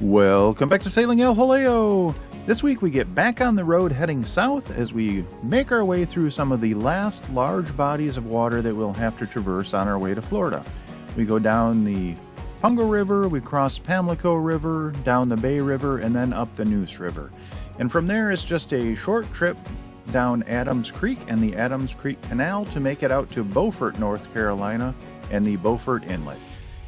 Welcome back to Sailing El Jaleo! This week we get back on the road heading south as we make our way through some of the last large bodies of water that we'll have to traverse on our way to Florida. We go down the Pungo River, we cross Pamlico River, down the Bay River, and then up the Neuse River. And from there it's just a short trip down Adams Creek and the Adams Creek Canal to make it out to Beaufort, North Carolina, and the Beaufort Inlet.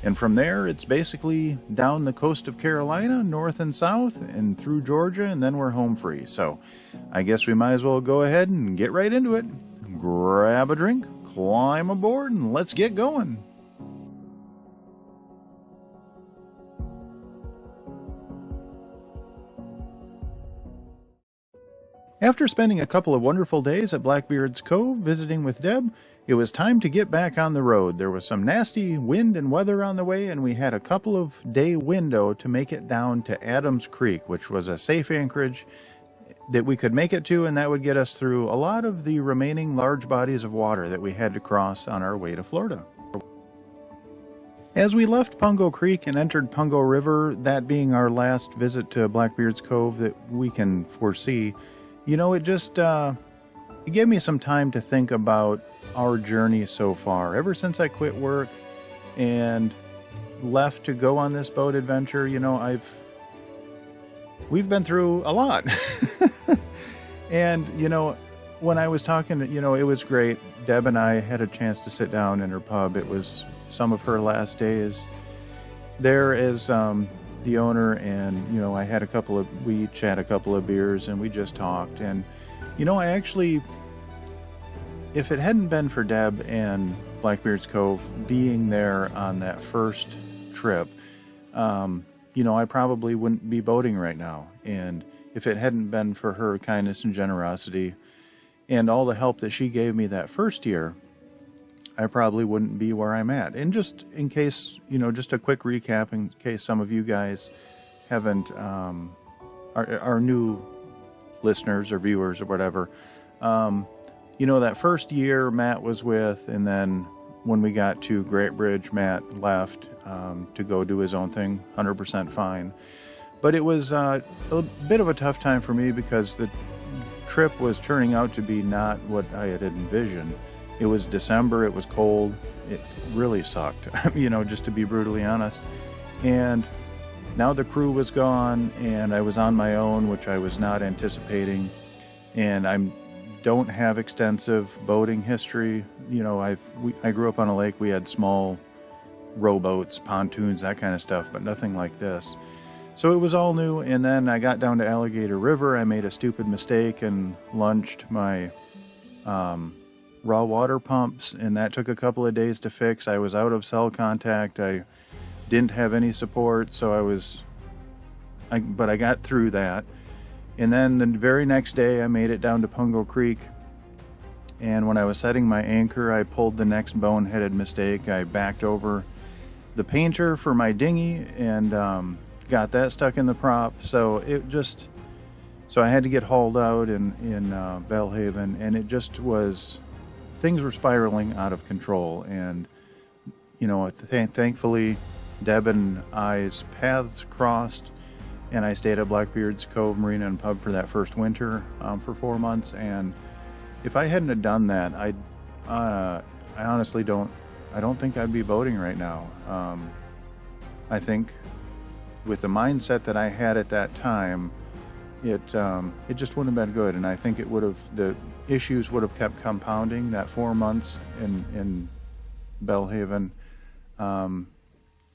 And from there, it's basically down the coast of Carolina, north and south, and through Georgia, and then we're home free. So I guess we might as well go ahead and get right into it. Grab a drink, climb aboard, and let's get going. After spending a couple of wonderful days at Blackbeard's Cove visiting with Deb, it was time to get back on the road. There was some nasty wind and weather on the way, and we had a couple of day window to make it down to Adams Creek, which was a safe anchorage that we could make it to, and that would get us through a lot of the remaining large bodies of water that we had to cross on our way to Florida. As we left Pungo Creek and entered Pungo River, that being our last visit to Blackbeard's Cove that we can foresee, you know, it just it gave me some time to think about our journey so far. Ever since I quit work and left to go on this boat adventure, you know, we've been through a lot. And, you know, when I was talking, you know, it was great. Deb and I had a chance to sit down in her pub. It was some of her last days there as the owner, and you know, we each had a couple of beers and we just talked. And you know, I actually, if it hadn't been for Deb and Blackbeard's Cove being there on that first trip, you know, I probably wouldn't be boating right now. And if it hadn't been for her kindness and generosity and all the help that she gave me that first year, I probably wouldn't be where I'm at. And just in case, you know, just a quick recap in case some of you guys haven't, are new listeners or viewers or whatever. You know, that first year Matt was with, and then when we got to Great Bridge, Matt left to go do his own thing, 100% fine. But it was a bit of a tough time for me because the trip was turning out to be not what I had envisioned. It was December, it was cold, it really sucked, you know, just to be brutally honest. And now the crew was gone and I was on my own, which I was not anticipating. And I don't have extensive boating history. You know, I grew up on a lake. We had small rowboats, pontoons, that kind of stuff, but nothing like this. So it was all new. And then I got down to Alligator River. I made a stupid mistake and launched my raw water pumps, and that took a couple of days to fix. I was out of cell contact. I didn't have any support, so but I got through that. And then the very next day I made it down to Pungo Creek, and when I was setting my anchor, I pulled the next boneheaded mistake. I backed over the painter for my dinghy and got that stuck in the prop, so I had to get hauled out in Belhaven, and it just was, things were spiraling out of control. And you know, thankfully Deb and I's paths crossed, and I stayed at Blackbeard's Cove Marina and Pub for that first winter for 4 months. And if I hadn't have done that, I honestly don't think I'd be boating right now. I think with the mindset that I had at that time, it just wouldn't have been good. And I think the issues would have kept compounding. That 4 months in Belhaven,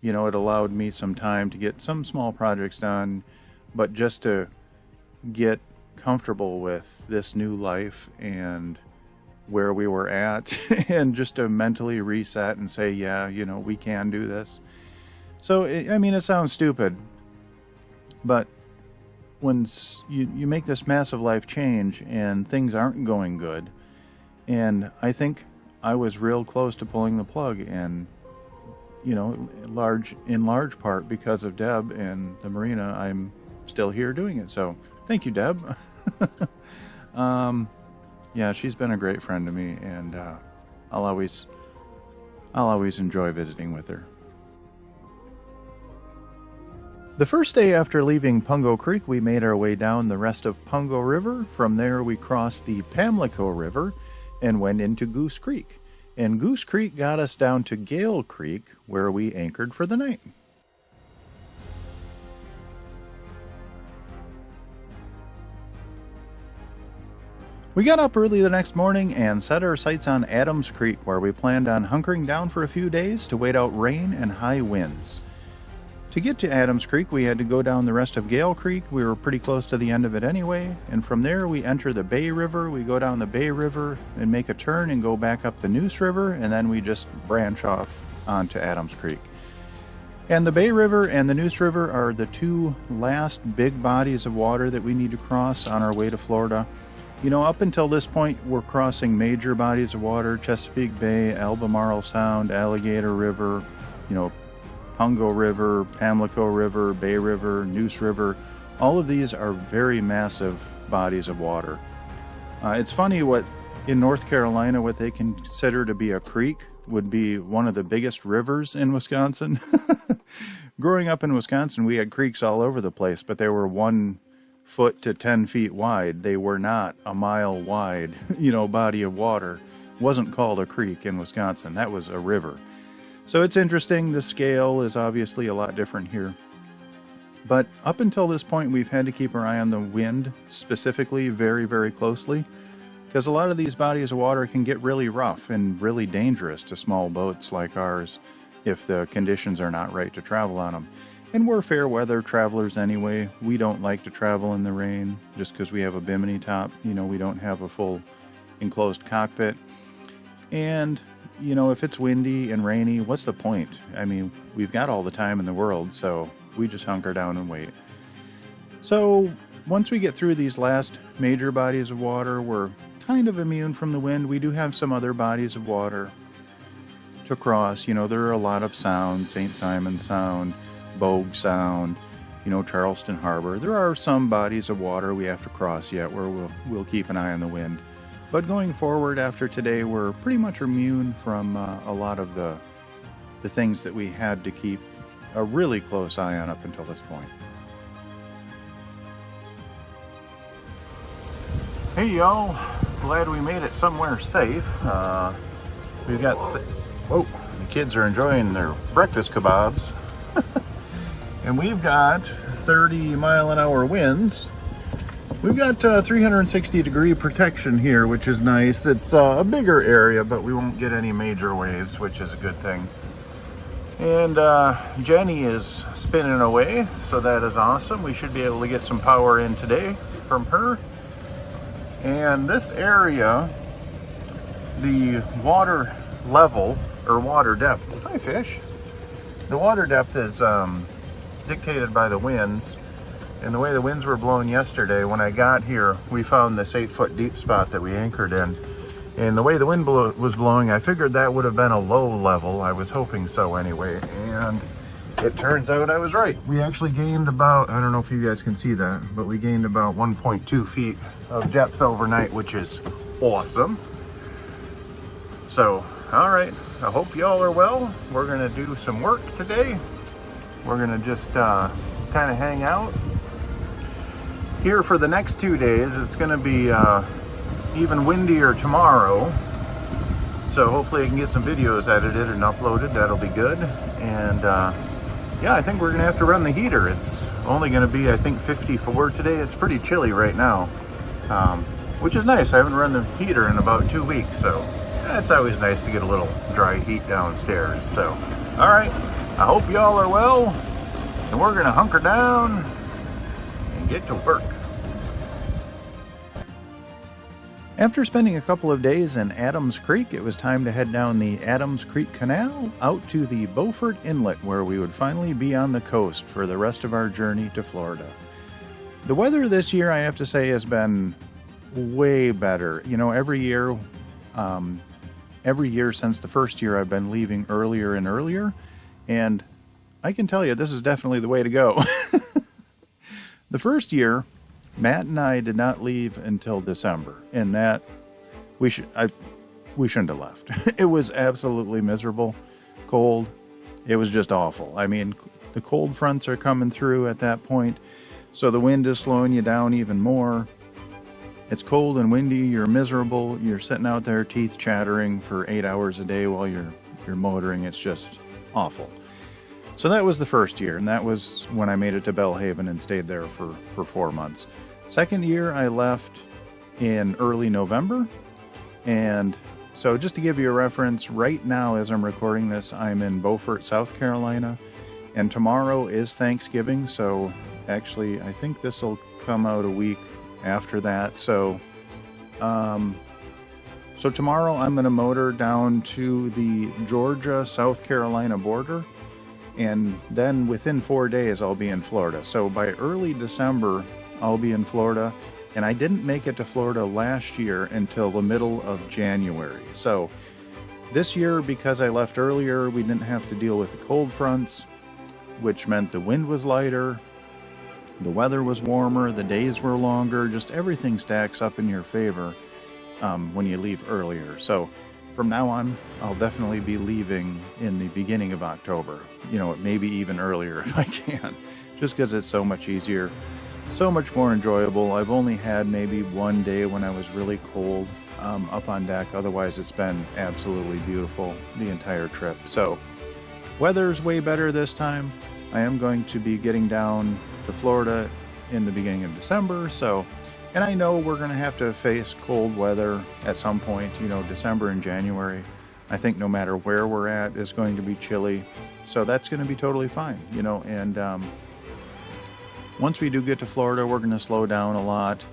you know, it allowed me some time to get some small projects done, but just to get comfortable with this new life and where we were at and just to mentally reset and say, yeah, you know, we can do this. So, I mean, it sounds stupid, but when you make this massive life change and things aren't going good, and I think I was real close to pulling the plug, and you know, in large part because of Deb and the Marina, I'm still here doing it. So thank you, Deb. Yeah, she's been a great friend to me, and I'll always enjoy visiting with her. The first day after leaving Pungo Creek, we made our way down the rest of Pungo River. From there, we crossed the Pamlico River and went into Goose Creek. And Goose Creek got us down to Gale Creek, where we anchored for the night. We got up early the next morning and set our sights on Adams Creek, where we planned on hunkering down for a few days to wait out rain and high winds. To get to Adams Creek, we had to go down the rest of Gale Creek. We were pretty close to the end of it anyway, and from there we enter the Bay River. We go down the Bay River and make a turn and go back up the Neuse River, and then we just branch off onto Adams Creek. And the Bay River and the Neuse River are the two last big bodies of water that we need to cross on our way to Florida. You know, up until this point, we're crossing major bodies of water: Chesapeake Bay, Albemarle Sound, Alligator River, you know, Pungo River, Pamlico River, Bay River, Neuse River. All of these are very massive bodies of water. It's funny what, in North Carolina, what they consider to be a creek would be one of the biggest rivers in Wisconsin. Growing up in Wisconsin, we had creeks all over the place, but they were 1 foot to 10 feet wide. They were not a mile wide, you know, body of water. It wasn't called a creek in Wisconsin. That was a river. So it's interesting. The scale is obviously a lot different here. But up until this point, we've had to keep our eye on the wind specifically very, very closely, because a lot of these bodies of water can get really rough and really dangerous to small boats like ours if the conditions are not right to travel on them. And we're fair weather travelers anyway. We don't like to travel in the rain just because we have a bimini top. You know, we don't have a full enclosed cockpit. And, you know, if it's windy and rainy, what's the point? I mean, we've got all the time in the world, so we just hunker down and wait. So once we get through these last major bodies of water, we're kind of immune from the wind. We do have some other bodies of water to cross. You know, there are a lot of sounds: St. Simon Sound, Bogue Sound, you know, Charleston Harbor. There are some bodies of water we have to cross yet where we'll keep an eye on the wind. But going forward after today, we're pretty much immune from a lot of the things that we had to keep a really close eye on up until this point. Hey y'all, glad we made it somewhere safe. We've got, whoa, the kids are enjoying their breakfast kebabs. And we've got 30-mile-an-hour winds. We've got 360-degree protection here, which is nice. It's a bigger area, but we won't get any major waves, which is a good thing. And Jenny is spinning away, so that is awesome. We should be able to get some power in today from her. And this area, the water level, or water depth, hi fish. The water depth is dictated by the winds, and the way the winds were blowing yesterday, when I got here, we found this 8-foot deep spot that we anchored in, and the way the wind was blowing, I figured that would have been a low level. I was hoping so anyway, and it turns out I was right. We actually gained about, I don't know if you guys can see that, but we gained about 1.2 feet of depth overnight, which is awesome. So, all right, I hope y'all are well. We're gonna do some work today. We're gonna just kind of hang out here for the next 2 days. It's gonna be even windier tomorrow, so hopefully I can get some videos edited and uploaded. That'll be good. And yeah, I think we're gonna have to run the heater. It's only gonna be, I think, 54 today. It's pretty chilly right now, which is nice. I haven't run the heater in about 2 weeks, so it's always nice to get a little dry heat downstairs. So, all right, I hope y'all are well, and we're gonna hunker down and get to work. After spending a couple of days in Adams Creek, it was time to head down the Adams Creek Canal out to the Beaufort Inlet, where we would finally be on the coast for the rest of our journey to Florida. The weather this year, I have to say, has been way better. You know, every year since the first year, I've been leaving earlier and earlier, and I can tell you this is definitely the way to go. The first year, Matt and I did not leave until December, and that we shouldn't have left. It was absolutely miserable, cold. It was just awful. I mean, the cold fronts are coming through at that point, so the wind is slowing you down even more. It's cold and windy, you're miserable, you're sitting out there teeth chattering for 8 hours a day while you're motoring. It's just awful. So that was the first year, and that was when I made it to Belhaven and stayed there for 4 months. Second year I left in early November, and so just to give you a reference, right now as I'm recording this, I'm in Beaufort, South Carolina, and tomorrow is Thanksgiving, so actually I think this will come out a week after that. So tomorrow I'm going to motor down to the Georgia-South Carolina border, and then within 4 days I'll be in Florida. So by early December I'll be in Florida, and I didn't make it to Florida last year until the middle of January. So this year, because I left earlier, we didn't have to deal with the cold fronts, which meant the wind was lighter, the weather was warmer, the days were longer, just everything stacks up in your favor when you leave earlier. So from now on, I'll definitely be leaving in the beginning of October, maybe even earlier if I can, just because it's so much easier, so much more enjoyable. I've only had maybe one day when I was really cold up on deck. Otherwise, it's been absolutely beautiful the entire trip. So weather's way better this time. I am going to be getting down to Florida in the beginning of December, and I know we're going to have to face cold weather at some point. December and January, I think no matter where we're at, is going to be chilly, so that's going to be totally fine, and once we do get to Florida, we're going to slow down a lot,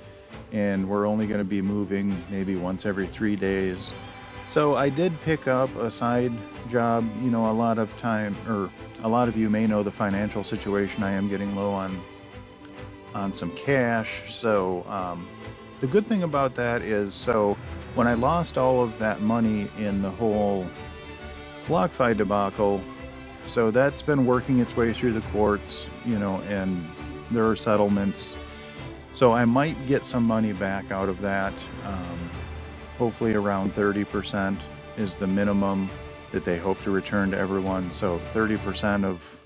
and we're only going to be moving maybe once every 3 days. So I did pick up a side job. A lot of you may know the financial situation. I am getting low on some cash. So the good thing about that is, so when I lost all of that money in the whole BlockFi debacle, so that's been working its way through the courts, and there are settlements. So I might get some money back out of that. Hopefully around 30% is the minimum that they hope to return to everyone. So 30% of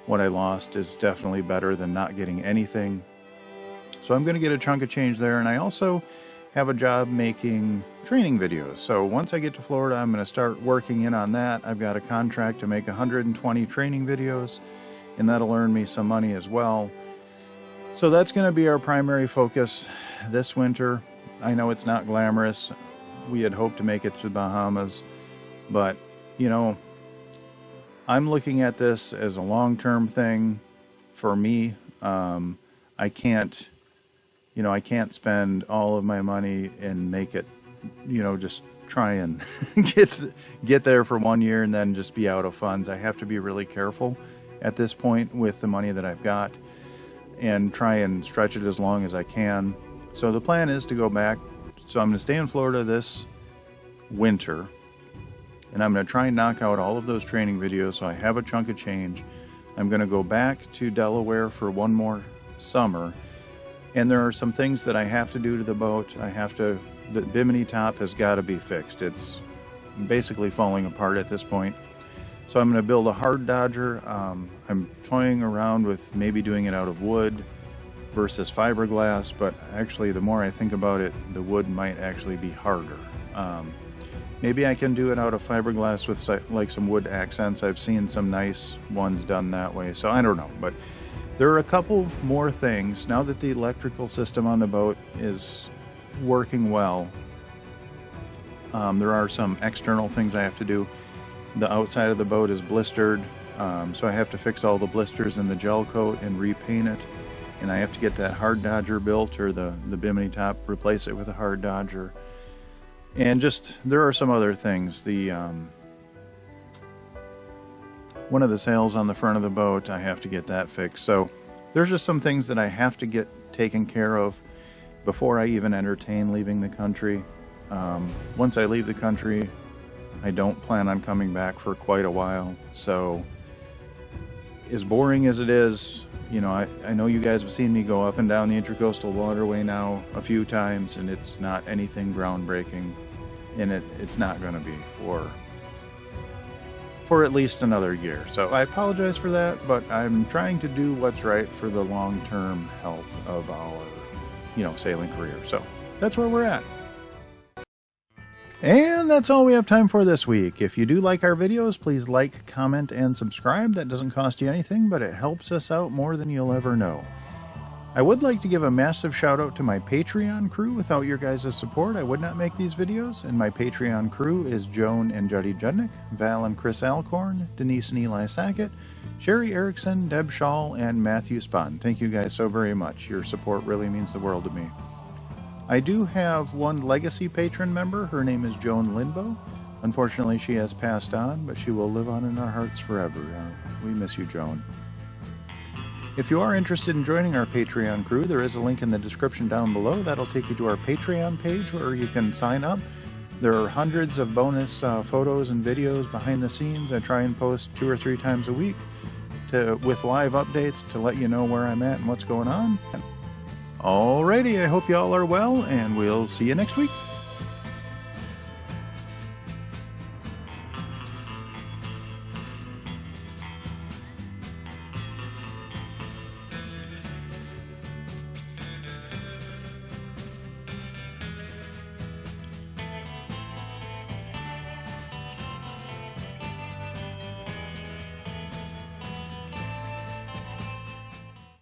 what I lost is definitely better than not getting anything. So I'm going to get a chunk of change there. And I also have a job making training videos. So once I get to Florida, I'm going to start working in on that. I've got a contract to make 120 training videos, and that'll earn me some money as well. So that's going to be our primary focus this winter. I know it's not glamorous. We had hoped to make it to the Bahamas, but I'm looking at this as a long-term thing for me. I can't spend all of my money and make it, just try and get there for 1 year and then just be out of funds. I have to be really careful at this point with the money that I've got and try and stretch it as long as I can. So the plan is to go back. So I'm going to stay in Florida this winter, and I'm going to try and knock out all of those training videos so I have a chunk of change. I'm going to go back to Delaware for one more summer, and there are some things that I have to do to the boat. The bimini top has got to be fixed. It's basically falling apart at this point. So I'm going to build a hard dodger. I'm toying around with maybe doing it out of wood versus fiberglass, but actually the more I think about it, the wood might actually be harder. Maybe I can do it out of fiberglass with like some wood accents. I've seen some nice ones done that way, so I don't know. But there are a couple more things now that the electrical system on the boat is working well. There are some external things I have to do. The outside of the boat is blistered, so I have to fix all the blisters in the gel coat and repaint it. And I have to get that hard dodger built, or the bimini top, replace it with a hard dodger. And there are some other things. One of the sails on the front of the boat, I have to get that fixed. So there's just some things that I have to get taken care of before I even entertain leaving the country. Once I leave the country, I don't plan on coming back for quite a while. So as boring as it is, I know you guys have seen me go up and down the Intracoastal Waterway now a few times, and it's not anything groundbreaking, and it's not going to be for at least another year. So I apologize for that, but I'm trying to do what's right for the long-term health of our, sailing career. So that's where we're at. And that's all we have time for this week. If you do like our videos, please like, comment, and subscribe. That doesn't cost you anything, but it helps us out more than you'll ever know. I would like to give a massive shout out to my Patreon crew. Without your guys' support, I would not make these videos. And my Patreon crew is Joan and Juddy Judnick, Val and Chris Alcorn, Denise and Eli Sackett, Sherry Erickson, Deb Shaw, and Matthew Spahn. Thank you guys so very much. Your support really means the world to me. I do have one legacy patron member. Her name is Joan Lindbow. Unfortunately, she has passed on, but she will live on in our hearts forever. We miss you, Joan. If you are interested in joining our Patreon crew, there is a link in the description down below. That'll take you to our Patreon page where you can sign up. There are hundreds of bonus photos and videos behind the scenes. I try and post 2 or 3 times a week with live updates to let you know where I'm at and what's going on. Alrighty, I hope you all are well, and we'll see you next week.